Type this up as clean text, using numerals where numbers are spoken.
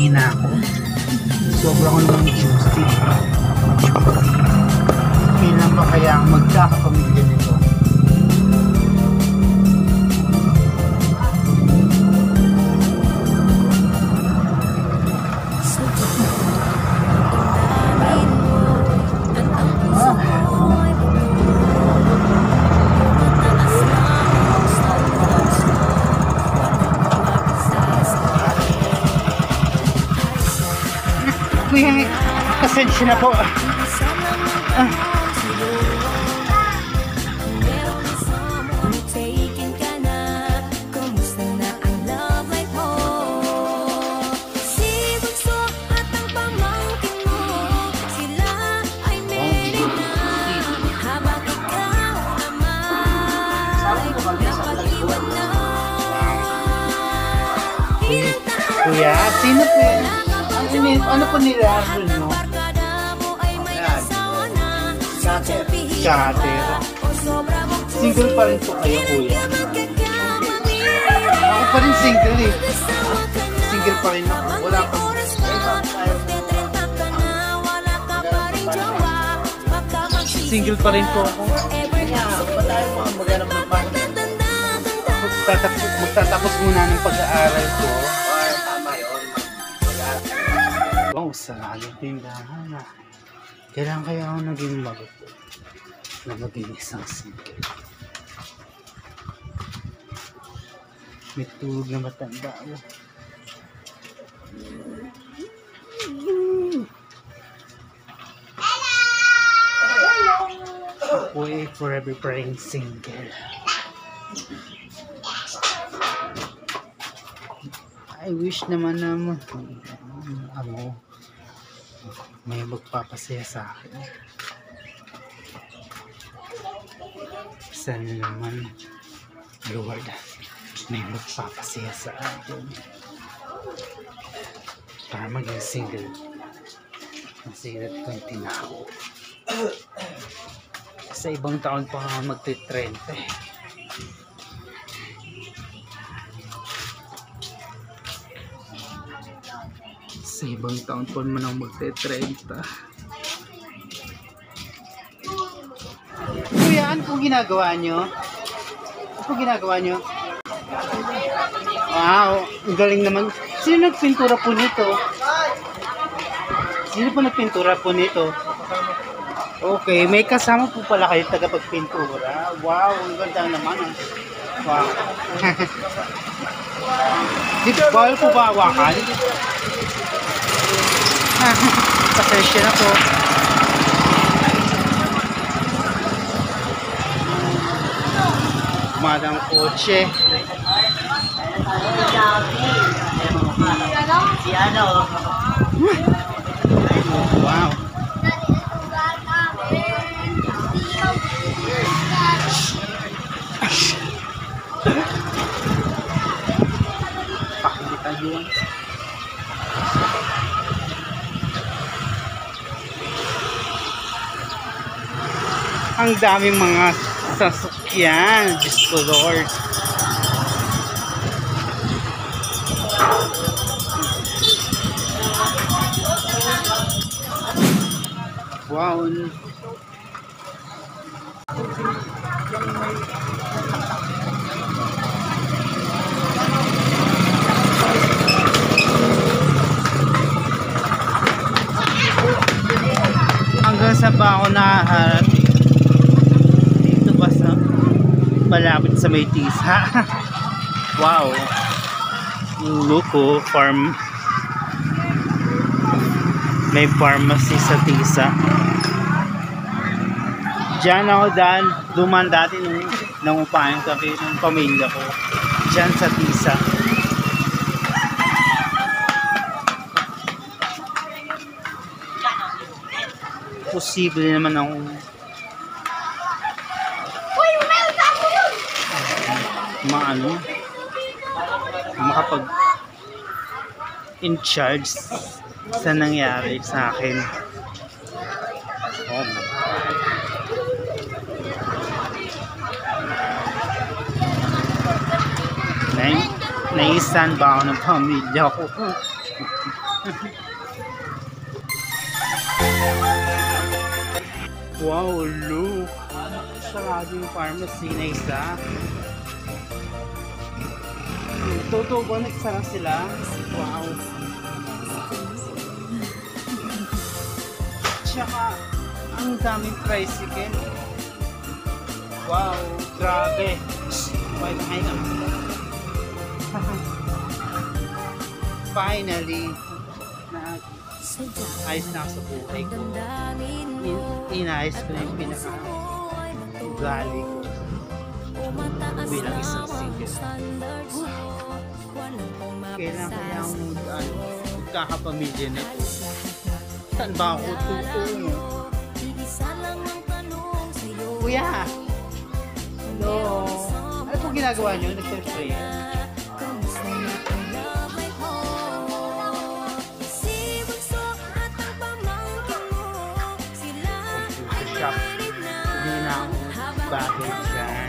Nabingi na ako. Sobrang lang juicy. Kailan ba kaya ang magkakapamilya nito? Kuya, pasensya na po. Kuya, sino po yan? Ano po nilalaro nyo? Chatter. Chatter. Single pa rin po kayo, kuya? Ako pa rin single eh. Single pa rin ako. Wala pa. Single pa rin po ako. Magtatapos muna ng pag-aaral ko. Wow, sarado tindahan ah. Kailan kaya ako naging magulo na maging isang single? May tulog na matanda ako. Ako eh, forever praying single. I wish naman may magpapasaya sa akin. Sana naman Lord, may magpapasaya sa akin para maging single. Nasirat 20 na ako. Sa ibang taon pa magti-30. Sa ibang taon po naman ang magte-30. Kuya, ano pong ginagawa nyo? Ano pong ginagawa nyo? Wow, ang galing naman. Sino nagpintura po nito? Sino po nagpintura po nito? Okay, may kasama po pala kayo tagapagpintura. Wow, ang ganda naman. Wow. Dito, bawal po ba hawakan? Pasensya na po. Madang kotse. Wow. Pakitan yun. Ang daming mga sasakyan. Diyos ko Lord. Wow. Hanggang sa ba ako nakaharap? Dito ba sa malapit sa may Tisa? Wow. Luko farm. May pharmacy sa Tisa. Diyan ako duman dati nung nangupahan kami ng pamilya ko. Diyan sa Tisa. Posible naman akong makapag in charge sa nangyari sa akin. Oh my God. Naisan ba ako ng pamilya ko? Wow, look! Sarado yung pharmacy na isa. Totoo ba nagsara sila? Wow! Tsaka, ang daming tricycle. Wow, grabe. May kain na. Finally, ayos na ako sa buhay ko. Inayos ko na yung pinaka-ugali ko bilang isang single. Kailan kaya akong magkakapamilya na ito? Saan ba ako tutungo? Kuya! Hello! Ano po ginagawa nyo? Nag-pray? Shop. Hindi na ako bahay dyan.